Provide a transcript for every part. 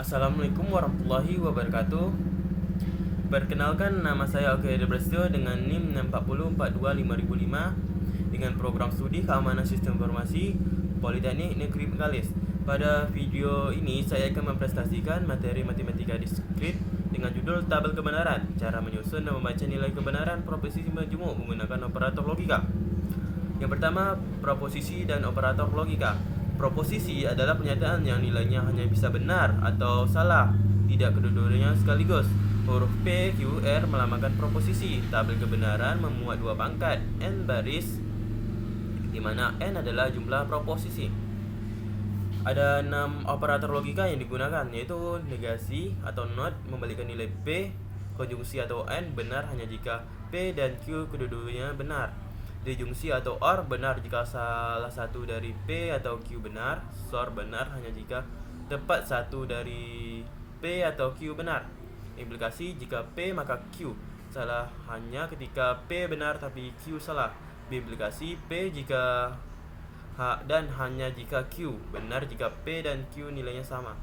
Assalamualaikum warahmatullahi wabarakatuh. Perkenalkan, nama saya Oke Debrestio dengan NIM 640425005 dengan program studi Keamanan Sistem Informasi Politeknik Negeri Bengkalis. Pada video ini saya akan mempresentasikan materi matematika diskrit dengan judul tabel kebenaran, cara menyusun dan membaca nilai kebenaran proposisi majmuk menggunakan operator logika. Yang pertama, proposisi dan operator logika. Proposisi adalah pernyataan yang nilainya hanya bisa benar atau salah, tidak kedua-duanya sekaligus. Huruf P, Q, R melambangkan proposisi. Tabel kebenaran memuat dua pangkat N baris, di mana N adalah jumlah proposisi. Ada 6 operator logika yang digunakan, yaitu negasi atau not membalikkan nilai P, konjungsi atau N benar hanya jika P dan Q kedua-duanya benar. Dijungsi atau OR benar jika salah satu dari P atau Q benar. SOR benar hanya jika tepat satu dari P atau Q benar. Implikasi jika P maka Q salah hanya ketika P benar tapi Q salah. Implikasi P jika dan hanya jika Q benar jika P dan Q nilainya sama.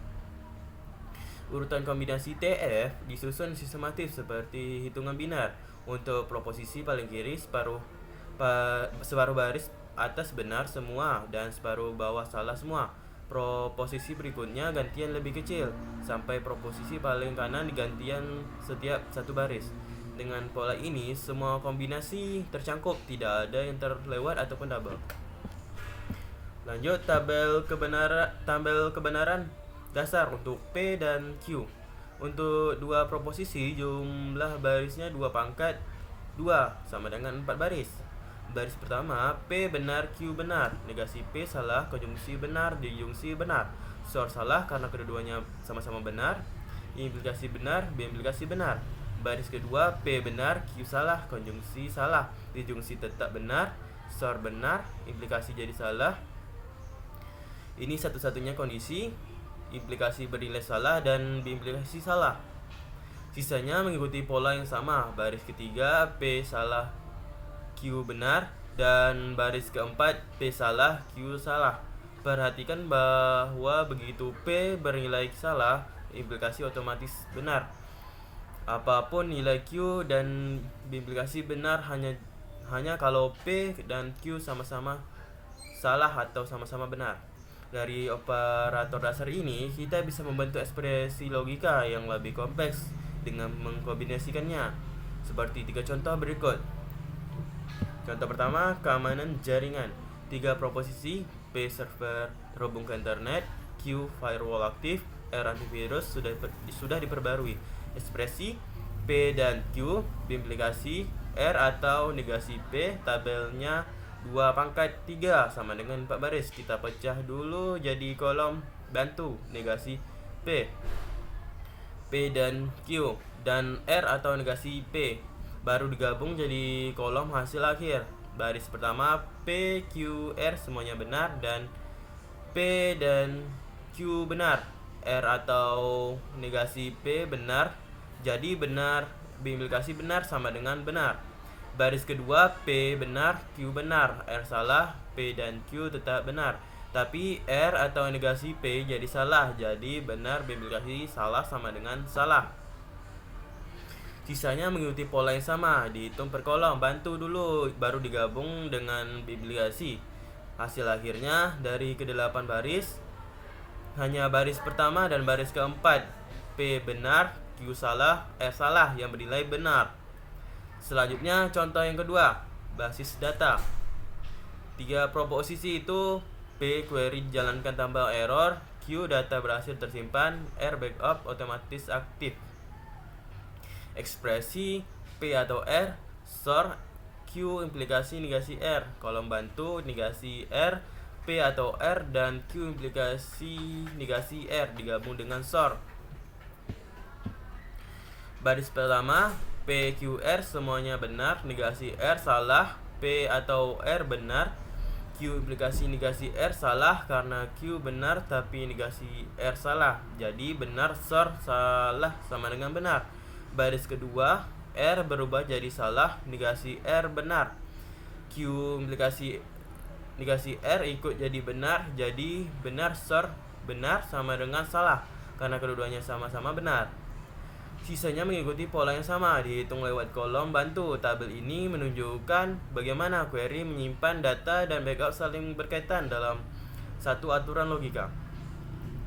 Urutan kombinasi TF disusun sistematis seperti hitungan binar. Untuk proposisi paling kiri separuh baris atas benar semua dan separuh bawah salah semua. Proposisi berikutnya gantian lebih kecil sampai proposisi paling kanan digantian setiap satu baris. Dengan pola ini semua kombinasi tercangkup, tidak ada yang terlewat ataupun double. Lanjut, tabel kebenaran dasar untuk P dan Q. Untuk dua proposisi jumlah barisnya 2 pangkat 2 sama dengan 4 baris. Baris pertama, P benar, Q benar. Negasi P salah, konjungsi benar, dijungsi benar. SOR salah karena kedua-duanya sama-sama benar. Implikasi benar, B implikasi benar. Baris kedua, P benar, Q salah, konjungsi salah, dijungsi tetap benar, SOR benar, implikasi jadi salah. Ini satu-satunya kondisi, implikasi bernilai salah dan B implikasi salah. Sisanya mengikuti pola yang sama. Baris ketiga, P salah, Q benar, dan baris keempat P salah, Q salah. Perhatikan bahwa begitu P bernilai salah, implikasi otomatis benar. Apapun nilai Q dan B implikasi benar hanya kalau P dan Q sama-sama salah atau sama-sama benar. Dari operator dasar ini kita bisa membentuk ekspresi logika yang lebih kompleks dengan mengkombinasikannya. Seperti 3 contoh berikut. Contoh pertama, keamanan jaringan. 3 proposisi, P server terhubung ke internet, Q firewall aktif, R antivirus sudah diperbarui. Ekspresi P dan Q, B implikasi R atau negasi P, tabelnya 2 pangkat 3 sama dengan 4 baris. Kita pecah dulu jadi kolom bantu negasi P dan Q, dan R atau negasi P baru digabung jadi kolom hasil akhir. Baris pertama P, Q, R semuanya benar dan P dan Q benar. R atau negasi P benar, jadi benar. B implikasi benar sama dengan benar. Baris kedua P benar, Q benar, R salah, P dan Q tetap benar. Tapi R atau negasi P jadi salah, jadi benar. B implikasi salah sama dengan salah. Sisanya mengikuti pola yang sama, dihitung per kolom. Bantu dulu, baru digabung dengan B implikasi. Hasil akhirnya dari ke-8 baris, hanya baris pertama dan baris keempat P benar, Q salah, R salah yang bernilai benar. Selanjutnya contoh yang kedua, basis data. 3 proposisi itu P query jalankan tanpa error, Q data berhasil tersimpan, R backup otomatis aktif. Ekspresi P atau R, SOR, Q implikasi negasi R, kolom bantu negasi R, P atau R dan Q implikasi negasi R digabung dengan SOR. Baris pertama P, Q, R semuanya benar, negasi R salah, P atau R benar, Q implikasi negasi R salah karena Q benar tapi negasi R salah, jadi benar. SOR salah sama dengan benar. Baris kedua R berubah jadi salah, negasi R benar, Q implikasi negasi R ikut jadi benar, SOR benar sama dengan salah. karena keduanya sama-sama benar. Sisanya mengikuti pola yang sama, dihitung lewat kolom bantu. Tabel ini menunjukkan bagaimana query menyimpan data dan backup saling berkaitan dalam satu aturan logika.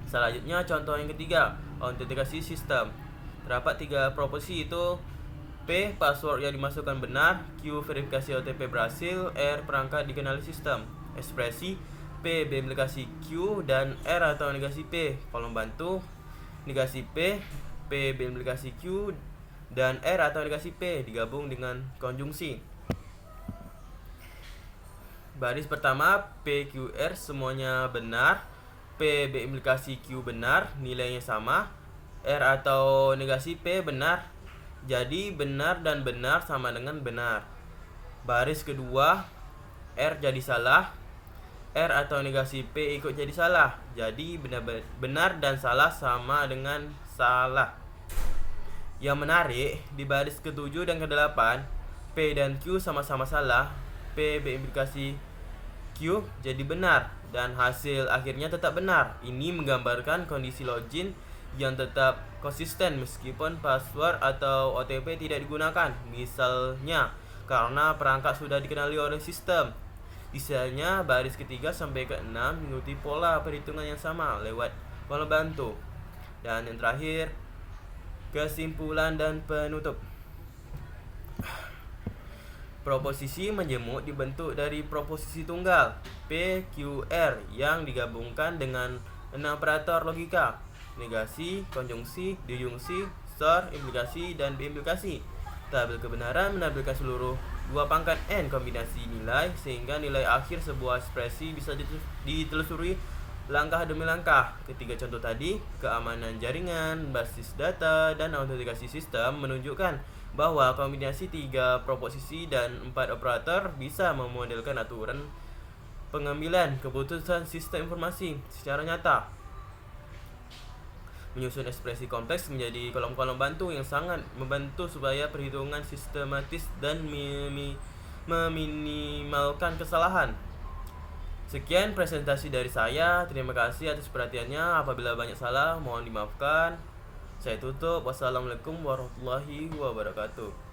Selanjutnya contoh yang ketiga, autentikasi sistem. Terdapat 3 proposisi, itu P. Password yang dimasukkan benar, Q. Verifikasi OTP berhasil, R. Perangkat dikenali sistem. Ekspresi P. B implikasi Q dan R atau negasi P. Kolom bantu negasi P, P. B implikasi Q dan R atau negasi P digabung dengan konjungsi. Baris pertama P, Q, R semuanya benar, P, B implikasi Q benar, nilainya sama, R atau negasi P benar. Jadi benar dan benar sama dengan benar. Baris kedua R jadi salah, R atau negasi P ikut jadi salah. Jadi benar dan salah sama dengan salah. Yang menarik, di baris ke-7 dan ke-8 P dan Q sama-sama salah. P, B implikasi Q jadi benar dan hasil akhirnya tetap benar. Ini menggambarkan kondisi login yang tetap konsisten meskipun password atau OTP tidak digunakan. Misalnya karena perangkat sudah dikenali oleh sistem. Sisanya baris ketiga sampai ke-6 mengikuti pola perhitungan yang sama lewat kolom bantu. Dan yang terakhir, kesimpulan dan penutup. Proposisi menjemuk dibentuk dari proposisi tunggal P, Q, R yang digabungkan dengan 6 operator logika: negasi, konjungsi, disjungsi, XOR, implikasi, dan biimplikasi. Tabel kebenaran menampilkan seluruh 2 pangkat N kombinasi nilai sehingga nilai akhir sebuah ekspresi bisa ditelusuri langkah demi langkah. Ketiga contoh tadi, keamanan jaringan, basis data, dan autentikasi sistem menunjukkan bahwa kombinasi 3 proposisi dan 4 operator bisa memodelkan aturan pengambilan keputusan sistem informasi secara nyata. Menyusun ekspresi kompleks menjadi kolom-kolom bantu yang sangat membantu supaya perhitungan sistematis dan meminimalkan kesalahan. Sekian presentasi dari saya. Terima kasih atas perhatiannya. Apabila banyak salah, mohon dimaafkan. Saya tutup. Wassalamualaikum warahmatullahi wabarakatuh.